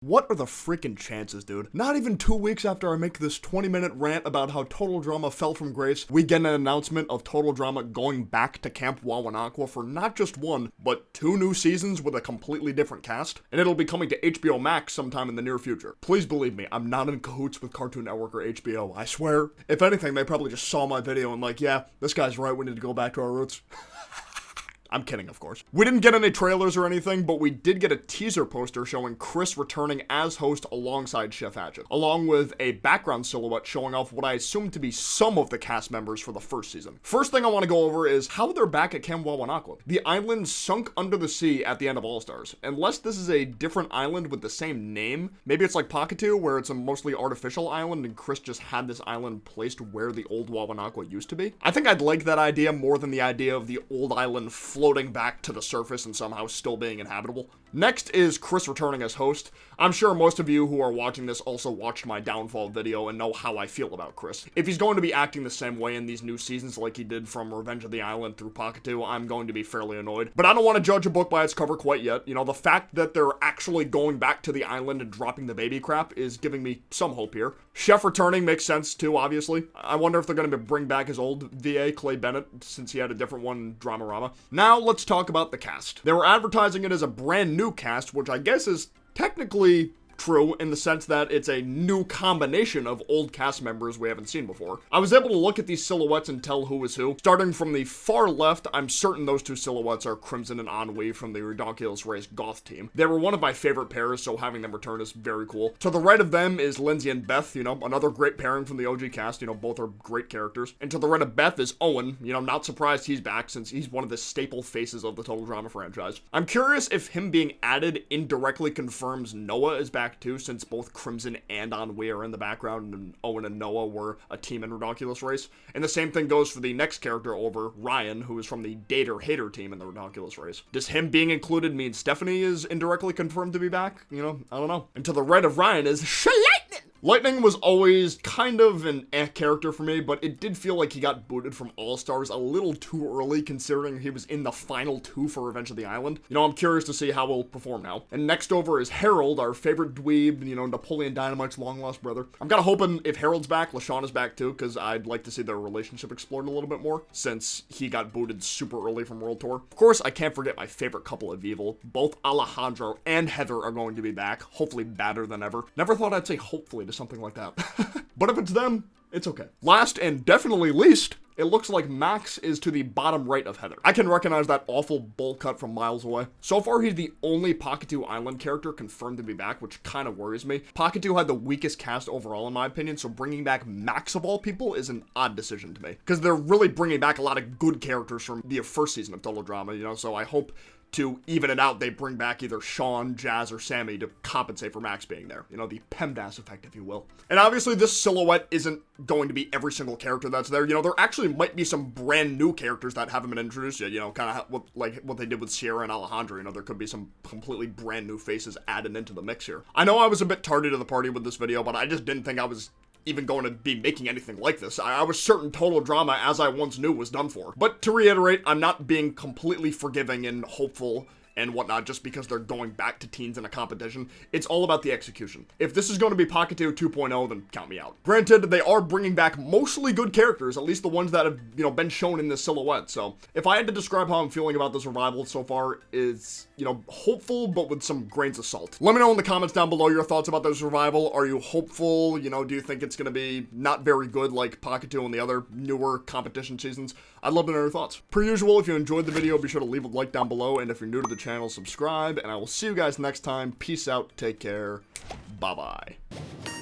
What are the freaking chances, dude? Not even 2 weeks after I make this 20-minute rant about how Total Drama fell from grace, we get an announcement of Total Drama going back to Camp Wawanakwa for not just one, but 2 new seasons with a completely different cast, and it'll be coming to HBO Max sometime in the near future. Please believe me, I'm not in cahoots with Cartoon Network or HBO, I swear. If anything, they probably just saw my video and like, yeah, this guy's right, we need to go back to our roots. I'm kidding, of course. We didn't get any trailers or anything, but we did get a teaser poster showing Chris returning as host alongside Chef Hatchet, along with a background silhouette showing off what I assume to be some of the cast members for the first season. First thing I want to go over is how they're back at Camp Wawanakwa. The island sunk under the sea at the end of All Stars. Unless this is a different island with the same name, maybe it's like Pakatu, where it's a mostly artificial island and Chris just had this island placed where the old Wawanakwa used to be. I think I'd like that idea more than the idea of the old island floating back to the surface and somehow still being inhabitable. Next is Chris returning as host. I'm sure most of you who are watching this also watched my downfall video and know how I feel about Chris. If he's going to be acting the same way in these new seasons like he did from Revenge of the Island through Pakatu, I'm going to be fairly annoyed. But I don't want to judge a book by its cover quite yet. You know, the fact that they're actually going back to the island and dropping the baby crap is giving me some hope here. Chef returning makes sense too, obviously. I wonder if they're going to bring back his old VA, Clay Bennett, since he had a different one in Dramarama. Now let's talk about the cast. They were advertising it as a brand new cast, which I guess is technically true in the sense that it's a new combination of old cast members we haven't seen before. I was able to look at these silhouettes and tell who was who. Starting from the far left, I'm certain those 2 silhouettes are Crimson and Ennui from the Redonkulous Race Goth team. They were one of my favorite pairs, so having them return is very cool. To the right of them is Lindsay and Beth, you know, another great pairing from the OG cast, you know, both are great characters. And to the right of Beth is Owen, you know, not surprised he's back since he's one of the staple faces of the Total Drama franchise. I'm curious if him being added indirectly confirms Noah is back too, since both Crimson and Ennui are in the background and Owen and Noah were a team in Redonkulous Race. And the same thing goes for the next character over, Ryan, who is from the Dater-Hater team in the Redonkulous Race. Does him being included mean Stephanie is indirectly confirmed to be back? You know, I don't know. And to the right of Ryan is Lightning! Lightning was always kind of an character for me, but it did feel like he got booted from All-Stars a little too early considering he was in the final 2 for Revenge of the Island. You know, I'm curious to see how he'll perform now. And next over is Harold, our favorite dweeb, you know, Napoleon Dynamite's long-lost brother. I'm kinda hoping if Harold's back, LaShawn is back too, because I'd like to see their relationship explored a little bit more, since he got booted super early from World Tour. Of course, I can't forget my favorite couple of evil. Both Alejandro and Heather are going to be back, hopefully badder than ever. Never thought I'd say hopefully to something like that. But if it's them, it's okay. Last and definitely least, it looks like Max is to the bottom right of Heather. I can recognize that awful bowl cut from miles away. So far, he's the only Pakatu Island character confirmed to be back, which kind of worries me. Pakatu had the weakest cast overall, in my opinion, so bringing back Max of all people is an odd decision to me. Because they're really bringing back a lot of good characters from the first season of Total Drama, you know, so I hope to even it out, they bring back either Sean, Jazz, or Sammy to compensate for Max being there. You know, the PEMDAS effect, if you will. And obviously, this silhouette isn't going to be every single character that's there. You know, there actually might be some brand new characters that haven't been introduced yet. You know, kind of like what they did with Sierra and Alejandro. You know, there could be some completely brand new faces added into the mix here. I know I was a bit tardy to the party with this video, but I just didn't think I was even going to be making anything like this. I was certain Total Drama, as I once knew, was done for. But to reiterate, I'm not being completely forgiving and hopeful and whatnot just because they're going back to teens in a competition. It's all about the execution. If this is going to be Pakatu 2.0, then count me out. Granted, they are bringing back mostly good characters, at least the ones that have, you know, been shown in this silhouette. So if I had to describe how I'm feeling about this revival so far, is, you know, hopeful, but with some grains of salt. Let me know in the comments down below your thoughts about this revival. Are you hopeful? You know, do you think it's going to be not very good like Pakatu and the other newer competition seasons? I'd love to know your thoughts. Per usual, if you enjoyed the video, be sure to leave a like down below, and if you're new to the channel, subscribe, and I will see you guys next time. Peace out, take care, bye-bye.